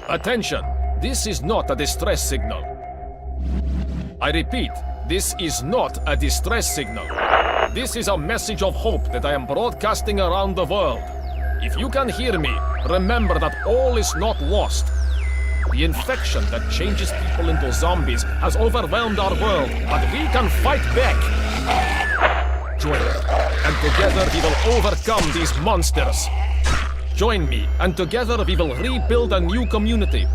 Attention! This is not a distress signal. I repeat, this is not a distress signal. This is a message of hope that I am broadcasting around the world. If you can hear me, remember that all is not lost. The infection that changes people into zombies has overwhelmed our world, but we can fight back. Join me, and together we will overcome these monsters. Join me, and together we will rebuild a new community.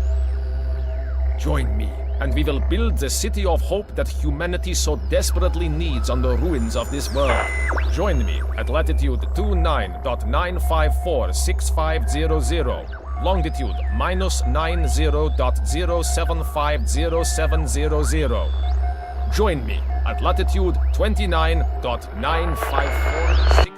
Join me, and we will build the city of hope that humanity so desperately needs on the ruins of this world. Join me at latitude 29.9546500, longitude -90.0750700. Join me at latitude 29.9546500.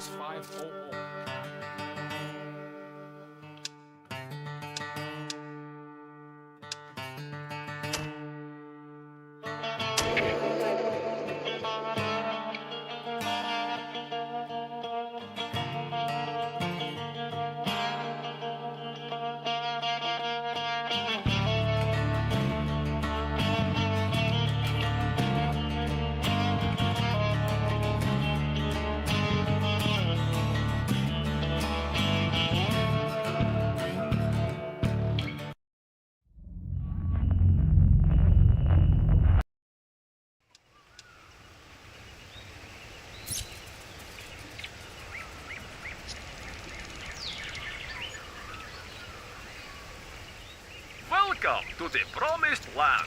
Welcome to the Promised Land.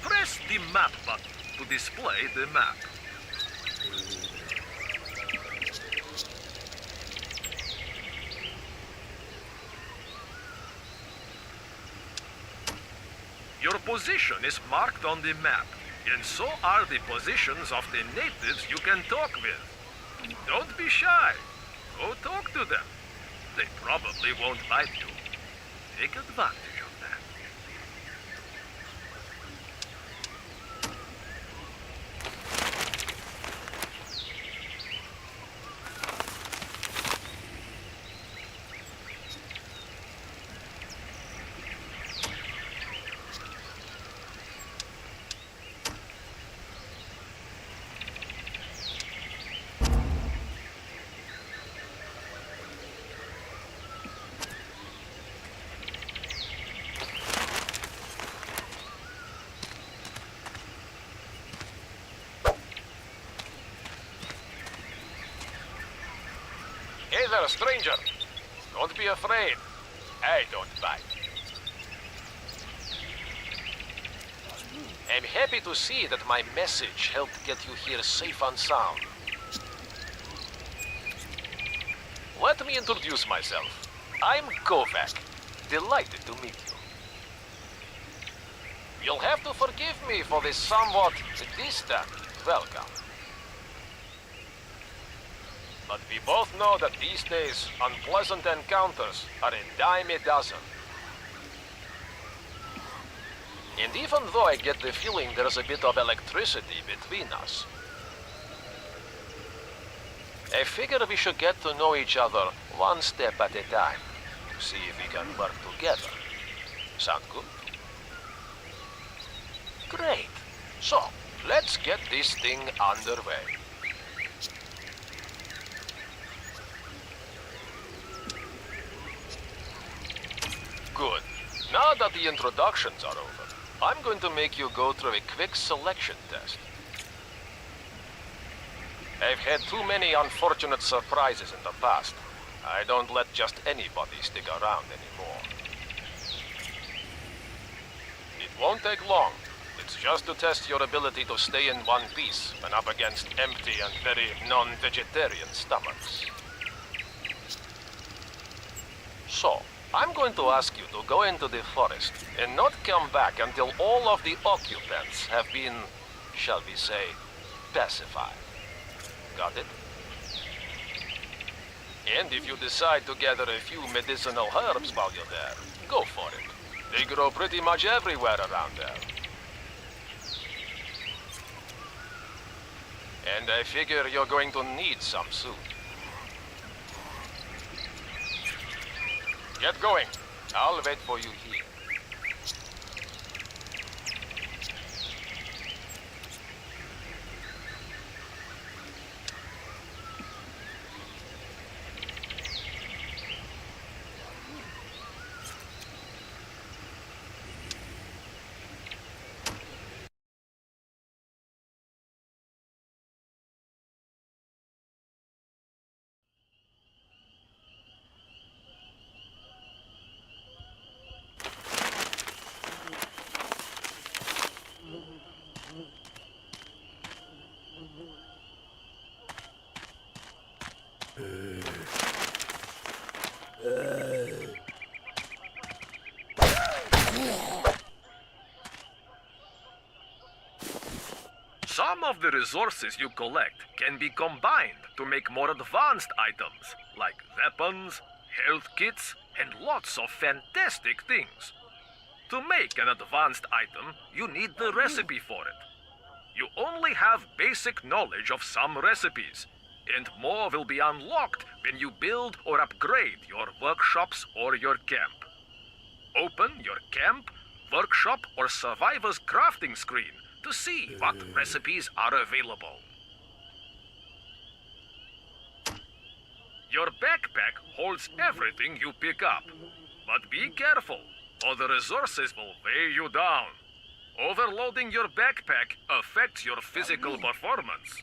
Press the map button to display the map. Your position is marked on the map, and so are the positions of the natives you can talk with. Don't be shy. Go talk to them. They probably won't bite you. Take advantage of that. Hey there, stranger. Don't be afraid. I don't bite. I'm happy to see that my message helped get you here safe and sound. Let me introduce myself. I'm Kovac. Delighted to meet you. You'll have to forgive me for this somewhat distant welcome. But we both know that these days, unpleasant encounters are a dime a dozen. And even though I get the feeling there's a bit of electricity between us, I figure we should get to know each other one step at a time, to see if we can work together. Sound good? Great. So, let's get this thing underway. Good. Now that the introductions are over, I'm going to make you go through a quick selection test. I've had too many unfortunate surprises in the past. I don't let just anybody stick around anymore. It won't take long. It's just to test your ability to stay in one piece when up against empty and very non-vegetarian stomachs. So, I'm going to ask you to go into the forest and not come back until all of the occupants have been, shall we say, pacified. Got it? And if you decide to gather a few medicinal herbs while you're there, go for it. They grow pretty much everywhere around there. And I figure you're going to need some soon. Get going. I'll wait for you here. Some of the resources you collect can be combined to make more advanced items, like weapons, health kits, and lots of fantastic things. To make an advanced item, you need the recipe for it. You only have basic knowledge of some recipes, and more will be unlocked when you build or upgrade your workshops or your camp. Open your camp, workshop, or survivor's crafting screen to see what recipes are available. Your backpack holds everything you pick up, but be careful, or the resources will weigh you down. Overloading your backpack affects your physical performance.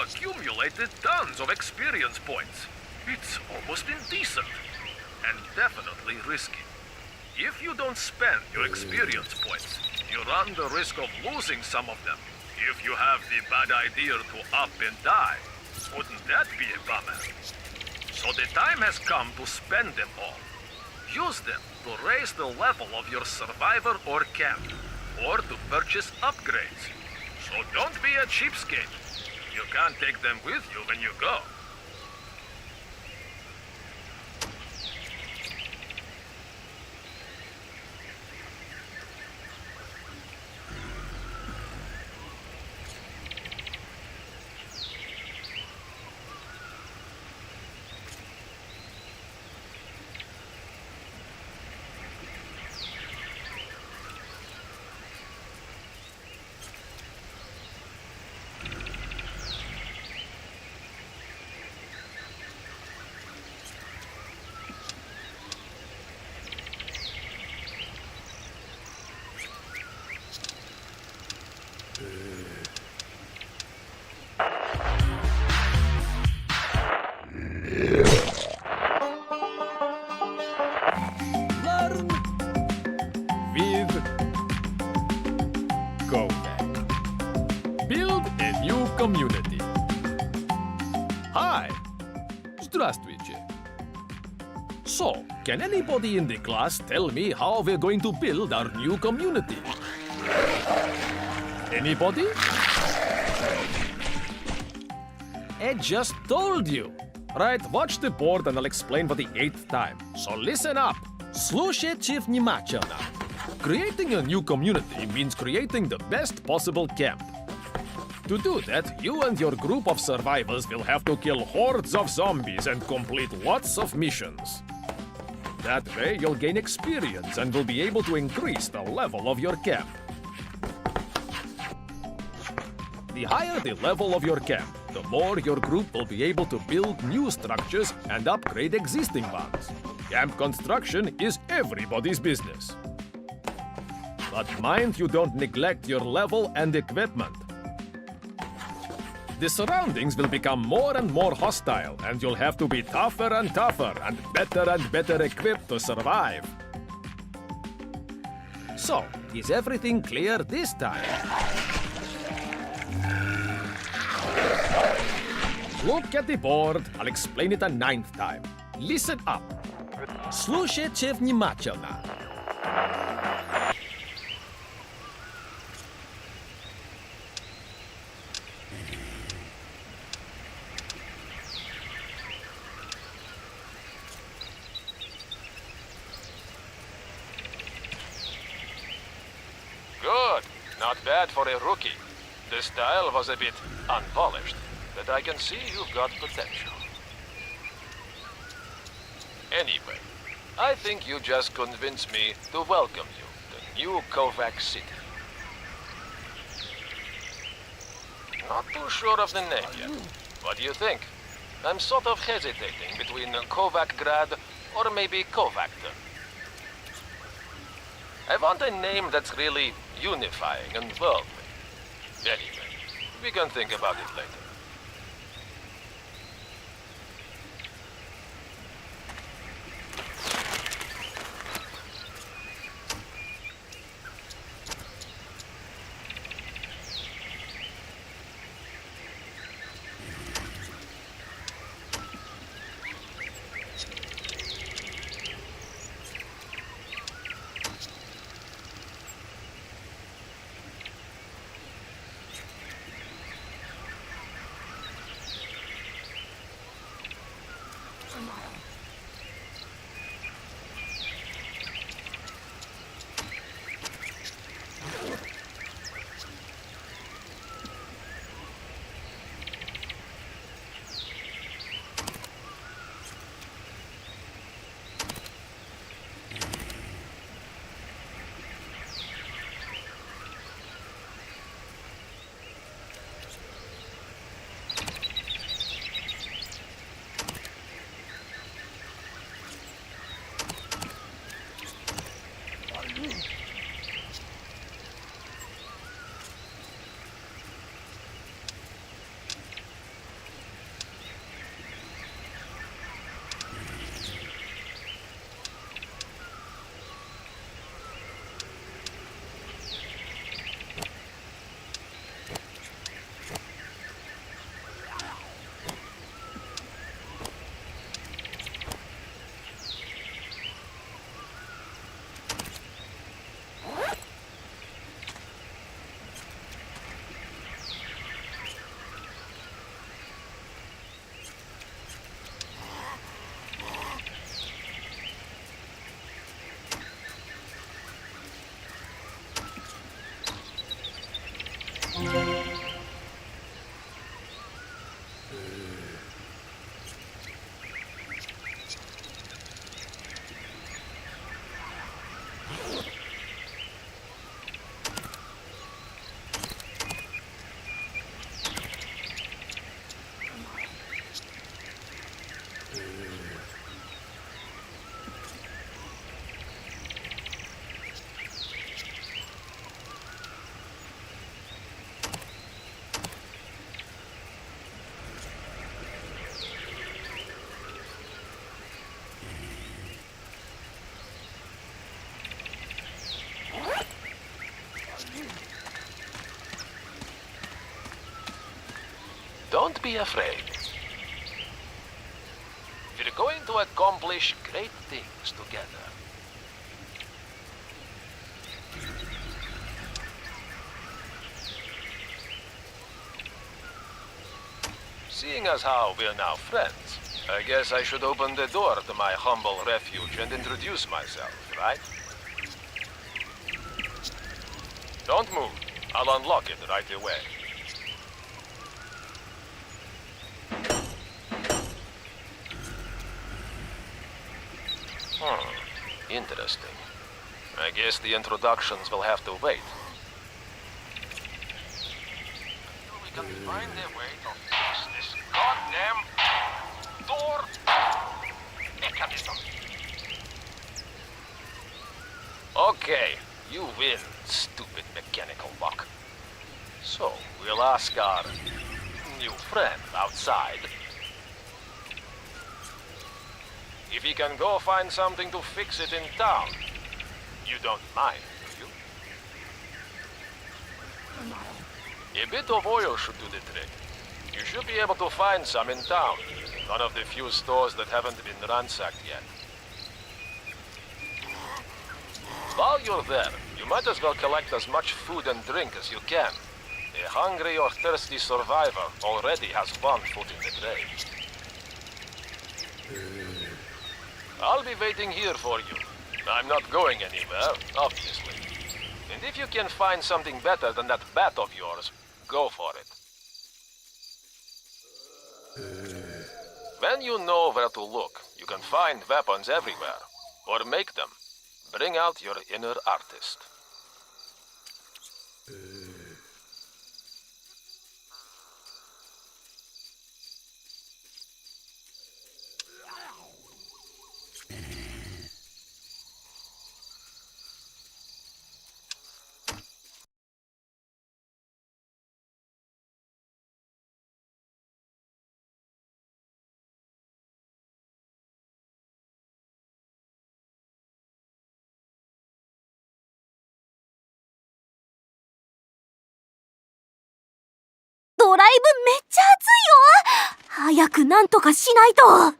accumulated tons of experience points. It's almost indecent. And definitely risky. If you don't spend your experience points, you run the risk of losing some of them. If you have the bad idea to up and die, wouldn't that be a bummer? So the time has come to spend them all. Use them to raise the level of your survivor or camp, or to purchase upgrades. So don't be a cheapskate. You can't take them with you when you go. Learn with Kovac. Build a new community. Hi. Здравствуйте. So, can anybody in the class tell me how we're going to build our new community? Anybody? I just told you. Right, watch the board and I'll explain for the 8th time. So listen up. Слушайте внимательно. Creating a new community means creating the best possible camp. To do that, you and your group of survivors will have to kill hordes of zombies and complete lots of missions. That way, you'll gain experience and will be able to increase the level of your camp. The higher the level of your camp, the more your group will be able to build new structures and upgrade existing ones. Camp construction is everybody's business. But mind you don't neglect your level and equipment. The surroundings will become more and more hostile, and you'll have to be tougher and tougher and better equipped to survive. So, is everything clear this time? Look at the board. I'll explain it a 9th time. Listen up. Слушайте внимательно. Good. Not bad for a rookie. The style was a bit unpolished, but I can see you've got potential. Anyway, I think you just convinced me to welcome you to New Kovac City. Not too sure of the name yet. What do you think? I'm sort of hesitating between Kovac Grad or maybe Kovacton. I want a name that's really unifying and worldly. Anyway, we can think about it later. Don't be afraid. We're going to accomplish great things together. Seeing as how we're now friends, I guess I should open the door to my humble refuge and introduce myself, right? Don't move. I'll unlock it right away. Interesting. I guess the introductions will have to wait. We can find a way to fix this goddamn door mechanism. Okay, you win, stupid mechanical lock. So, we'll ask our new friend outside if he can go find something to fix it in town. You don't mind, do you? A bit of oil should do the trick. You should be able to find some in town. One of the few stores that haven't been ransacked yet. While you're there, you might as well collect as much food and drink as you can. A hungry or thirsty survivor already has one foot in the grave. I'll be waiting here for you. I'm not going anywhere, obviously. And if you can find something better than that bat of yours, go for it. When you know where to look, you can find weapons everywhere. Or make them. Bring out your inner artist.ドライブめっちゃ暑いよ。早くなんとかしないと。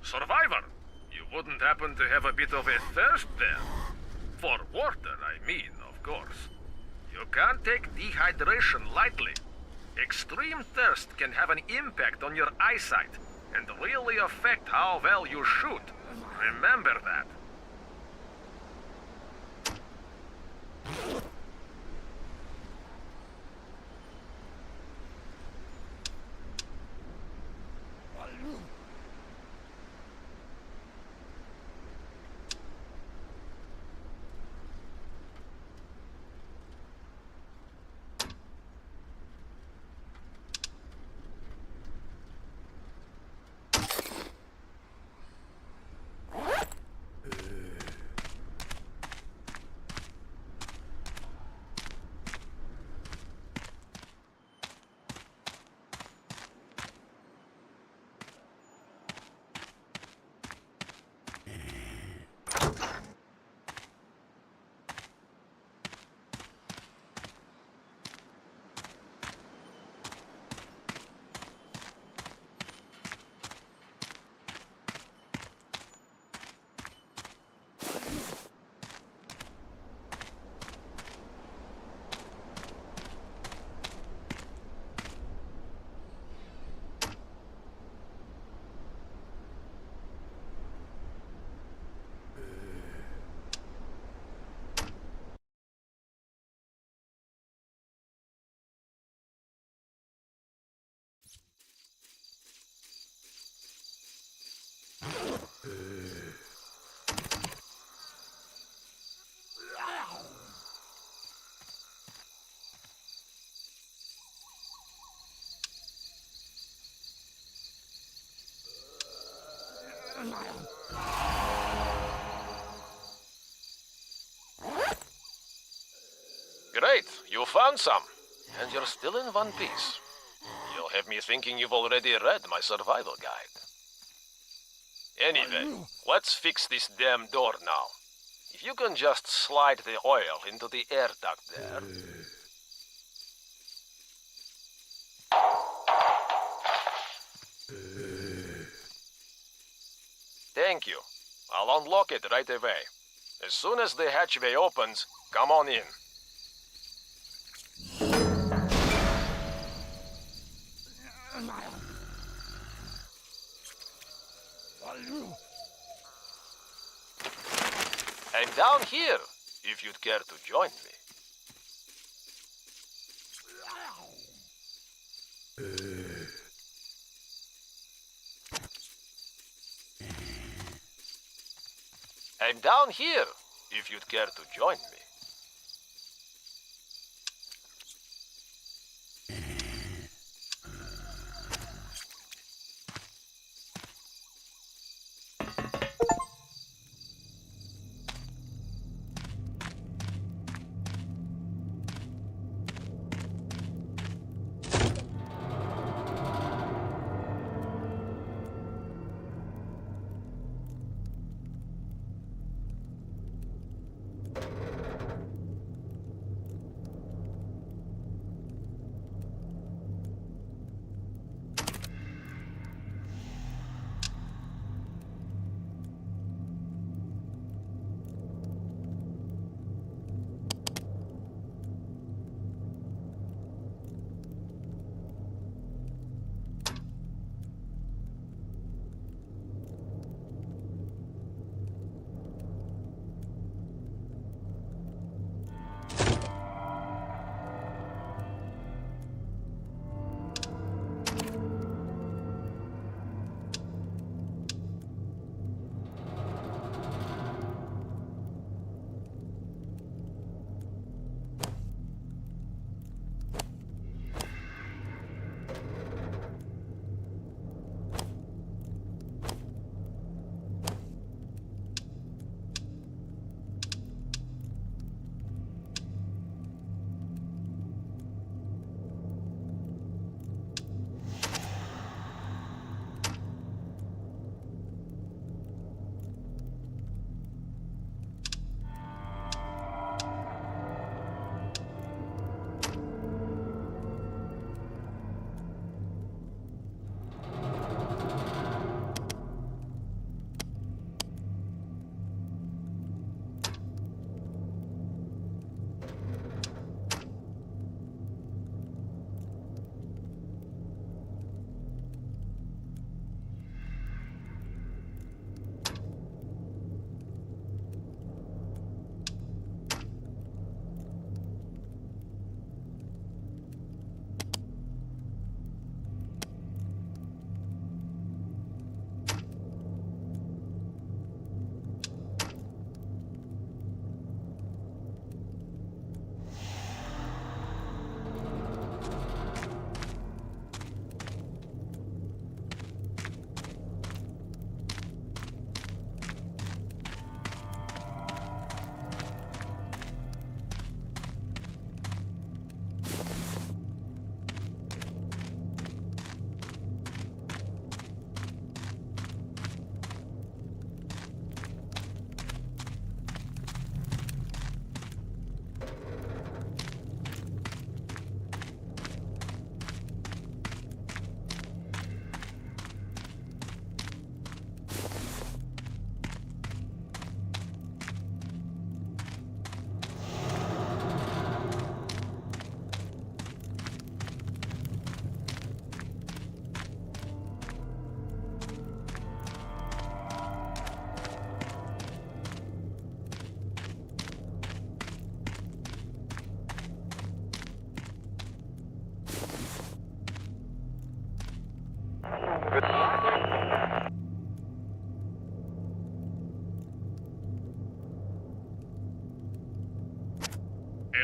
Survivor, you wouldn't happen to have a bit of a thirst there? For water, I mean, of course. You can't take dehydration lightly. Extreme thirst can have an impact on your eyesight and really affect how well you shoot. Remember that. Great, you found some. And you're still in one piece. You'll have me thinking you've already read my survival guide. Anyway, let's fix this damn door now. If you can just slide the oil into the air duct there. Thank you. I'll unlock it right away. As soon as the hatchway opens, come on in. I'm down here, if you'd care to join me. I'm down here, if you'd care to join me.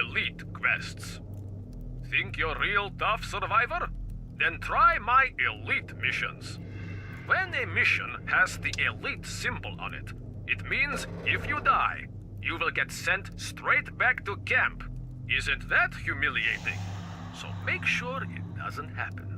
Elite quests. Think you're real tough, survivor? Then try my elite missions. When a mission has the elite symbol on it, it means if you die, you will get sent straight back to camp. Isn't that humiliating? So make sure it doesn't happen.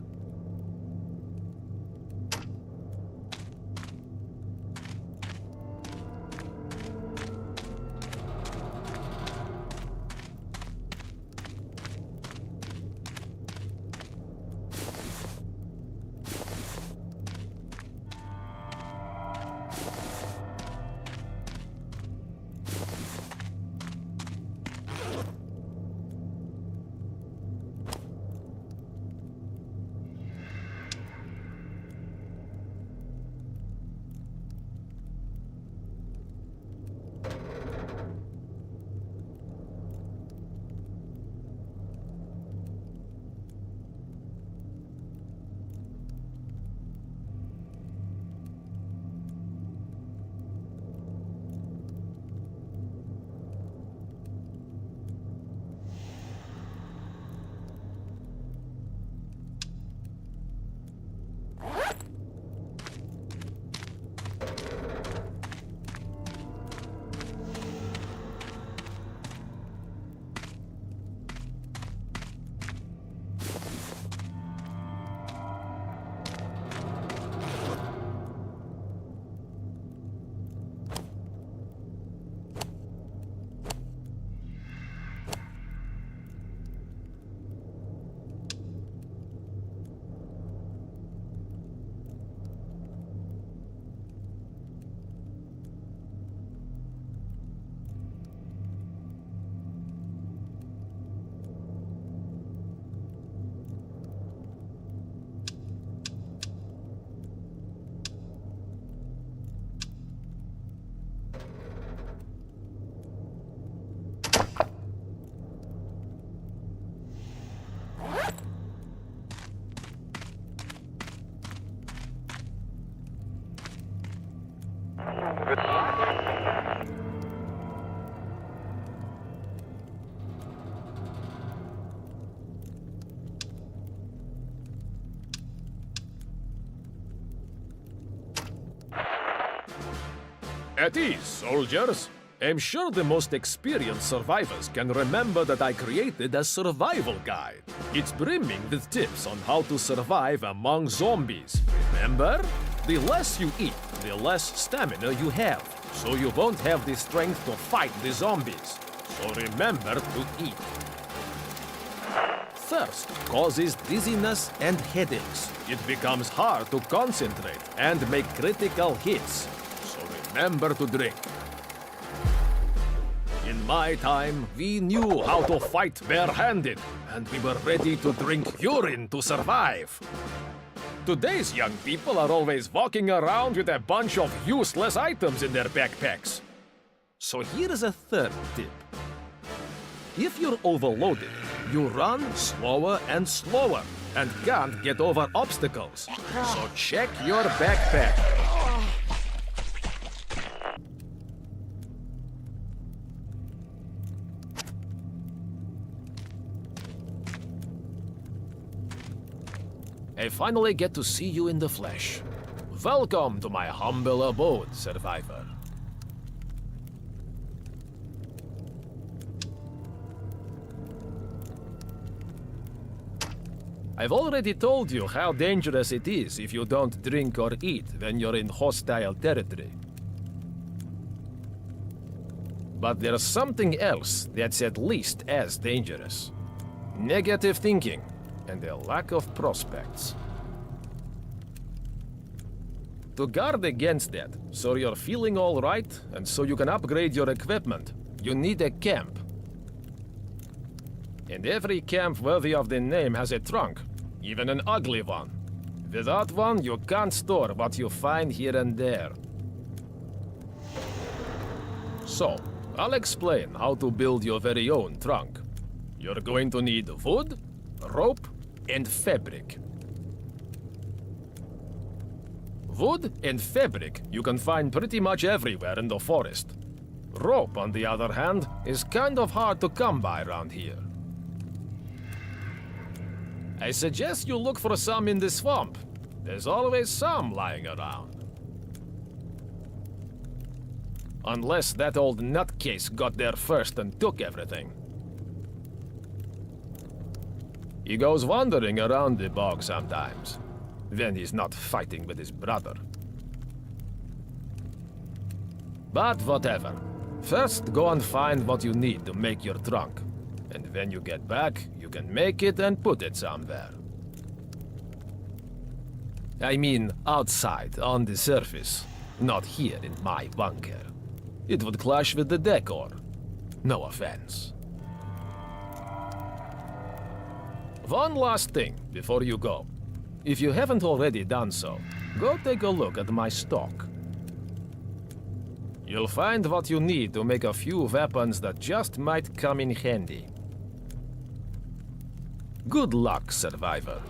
At ease, soldiers. I'm sure the most experienced survivors can remember that I created a survival guide. It's brimming with tips on how to survive among zombies. Remember? The less you eat, the less stamina you have, so you won't have the strength to fight the zombies. So remember to eat. Thirst causes dizziness and headaches. It becomes hard to concentrate and make critical hits. So remember to drink. In my time, we knew how to fight barehanded, and we were ready to drink urine to survive. Today's young people are always walking around with a bunch of useless items in their backpacks. So here's a third tip. If you're overloaded, you run slower and slower and can't get over obstacles. So check your backpack. I finally get to see you in the flesh. Welcome to my humble abode, survivor. I've already told you how dangerous it is if you don't drink or eat when you're in hostile territory. But there's something else that's at least as dangerous. Negative thinking and a lack of prospects. To guard against that, so you're feeling all right and so you can upgrade your equipment, you need a camp. And every camp worthy of the name has a trunk, even an ugly one. Without one, you can't store what you find here and there. So, I'll explain how to build your very own trunk. You're going to need wood, rope, and fabric. Wood and fabric you can find pretty much everywhere in the forest. Rope, on the other hand, is kind of hard to come by around here. I suggest you look for some in the swamp. There's always some lying around. Unless that old nutcase got there first and took everything. He goes wandering around the bog sometimes, when he's not fighting with his brother. But whatever. First, go and find what you need to make your trunk. And when you get back, you can make it and put it somewhere. I mean, outside, on the surface. Not here in my bunker. It would clash with the decor. No offense. One last thing before you go. If you haven't already done so, go take a look at my stock. You'll find what you need to make a few weapons that just might come in handy. Good luck, survivor.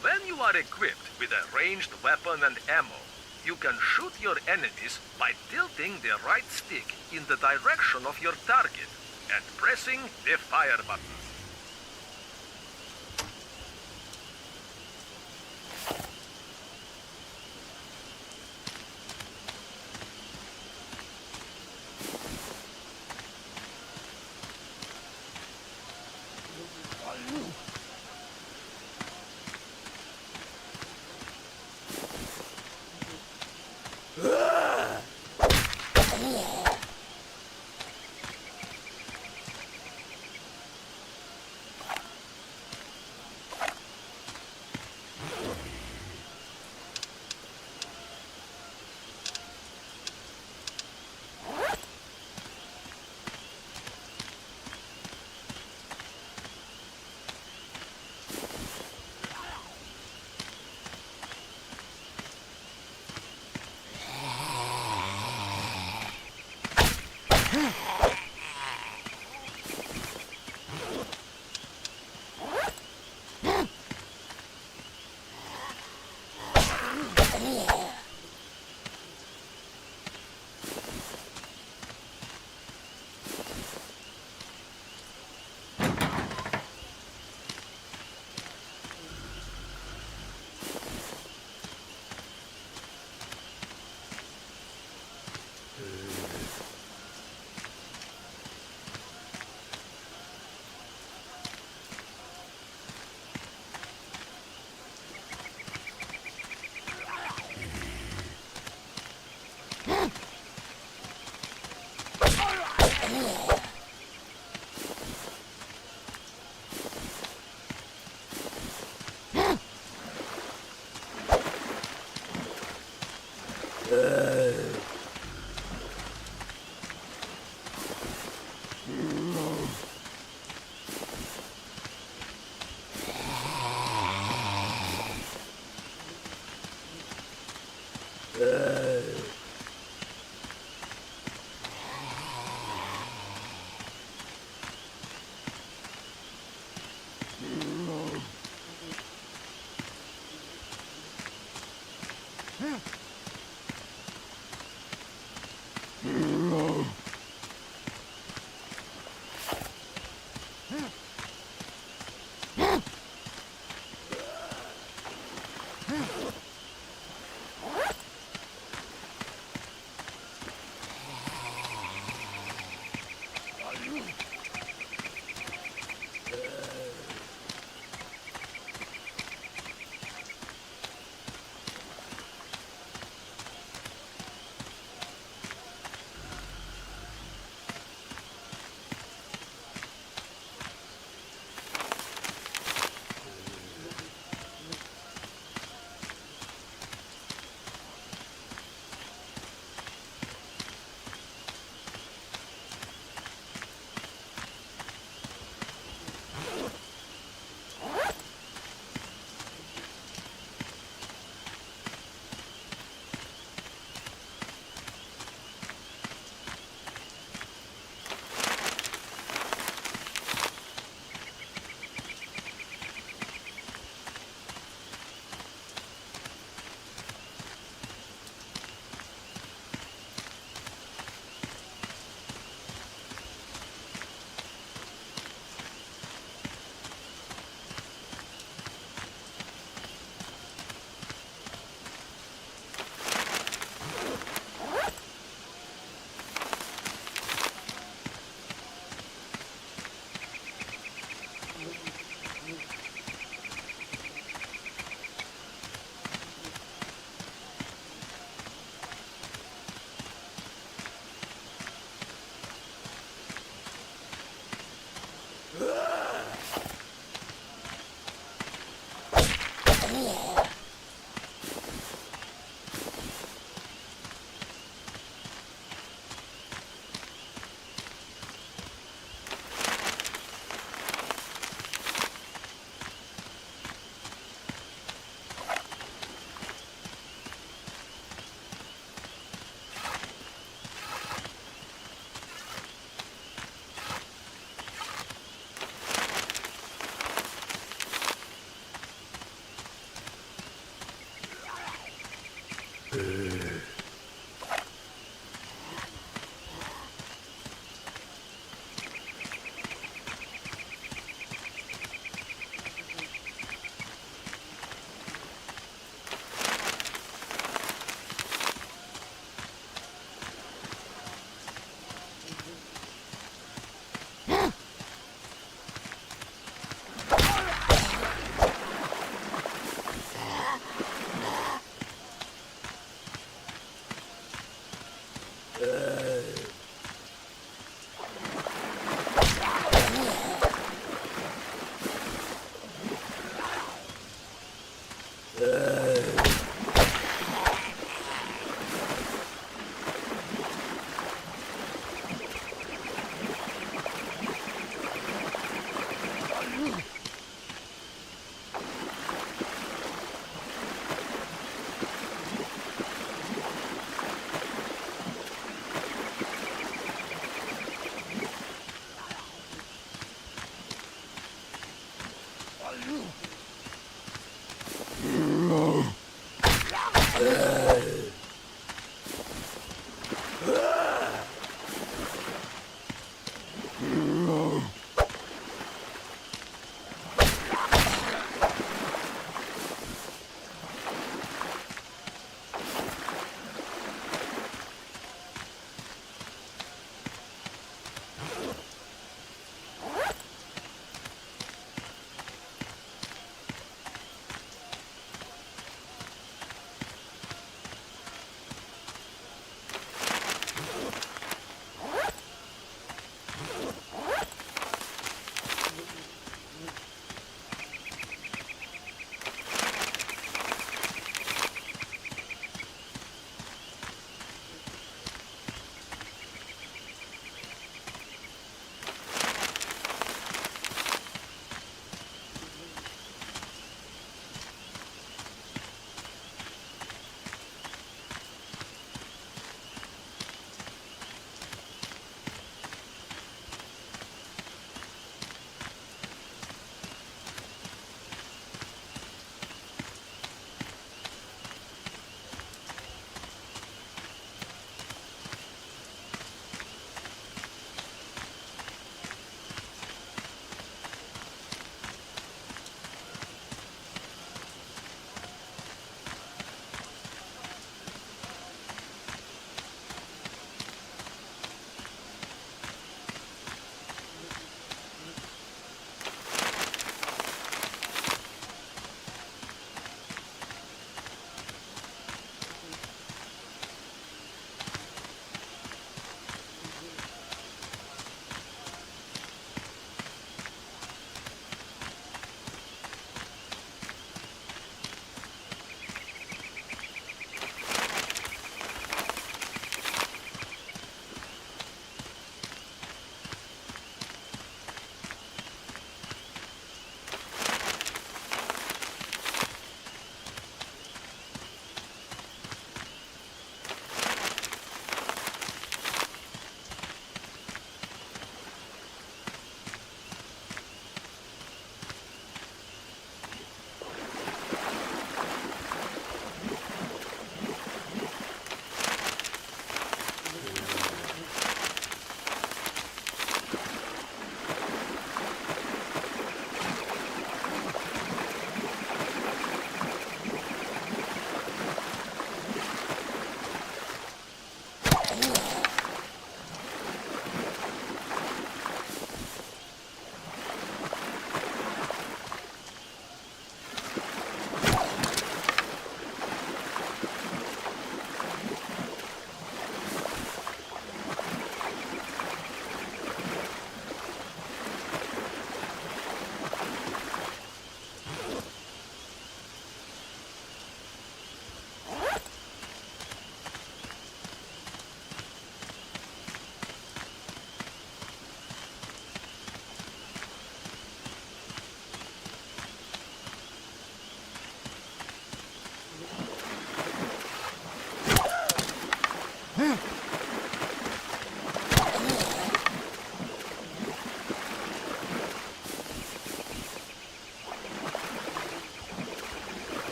When you are equipped with a ranged weapon and ammo, You can shoot your enemies by tilting the right stick in the direction of your target and pressing the fire button.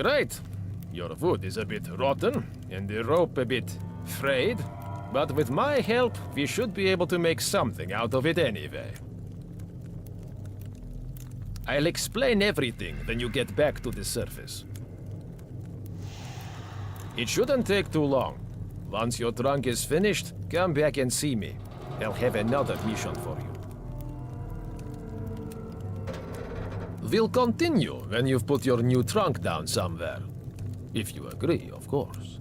Great. Your wood is a bit rotten, and the rope a bit frayed. But with my help, we should be able to make something out of it anyway. I'll explain everything when you get back to the surface. It shouldn't take too long. Once your trunk is finished, come back and see me. I'll have another mission for you. We'll continue when you've put your new trunk down somewhere. If you agree, of course.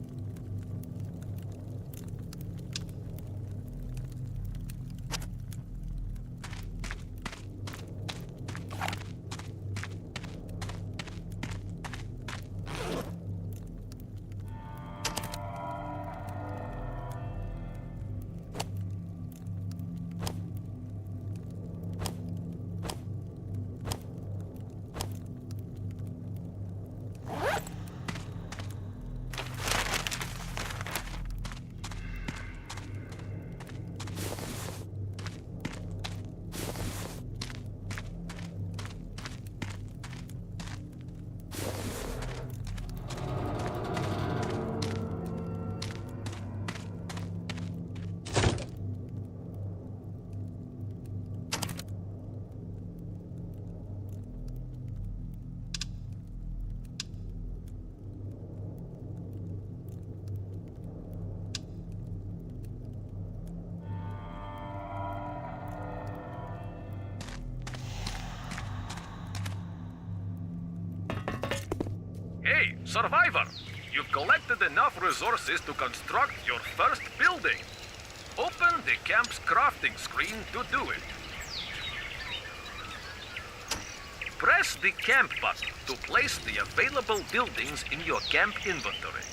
Hey, survivor! You've collected enough resources to construct your first building. Open the camp's crafting screen to do it. Press the camp button to place the available buildings in your camp inventory.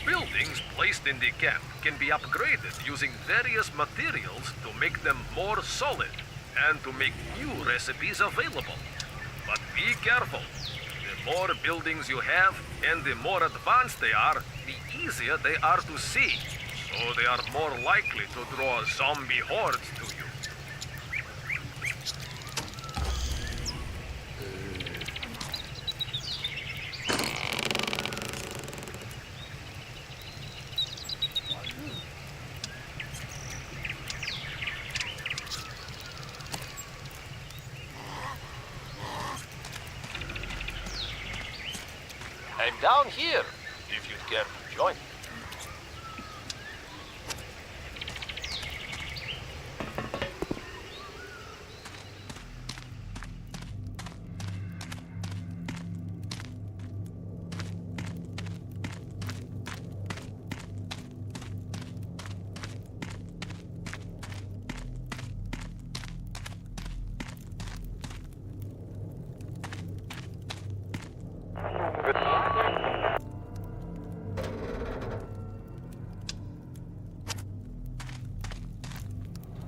Buildings placed in the camp can be upgraded using various materials to make them more solid and to make new recipes available. But be careful. The more buildings you have and the more advanced they are, the easier they are to see. So they are more likely to draw zombie hordes to you. I'm down here, if you'd care to join.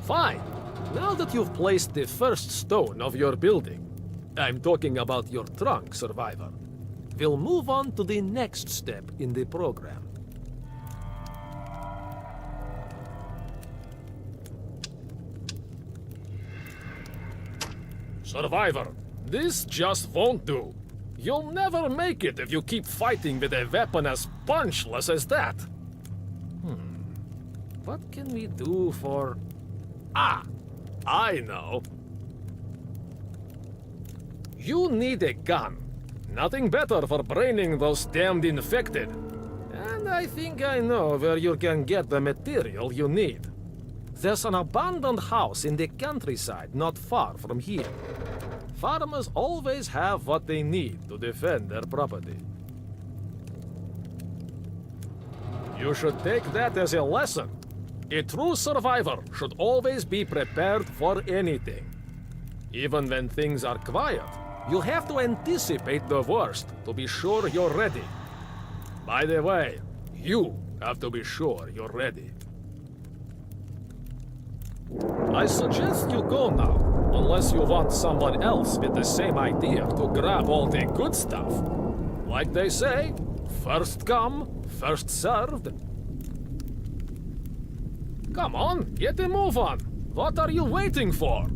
Fine. Now that you've placed the first stone of your building, I'm talking about your trunk, Survivor, we'll move on to the next step in the program. Survivor, this just won't do. You'll never make it if you keep fighting with a weapon as punchless as that. What can we do for... Ah! I know. You need a gun. Nothing better for braining those damned infected. And I think I know where you can get the material you need. There's an abandoned house in the countryside not far from here. Farmers always have what they need to defend their property. You should take that as a lesson. A true survivor should always be prepared for anything. Even when things are quiet, you have to anticipate the worst to be sure you're ready. By the way, you have to be sure you're ready. I suggest you go now, unless you want someone else with the same idea to grab all the good stuff. Like they say, first come, first served. Come on, get a move on. What are you waiting for?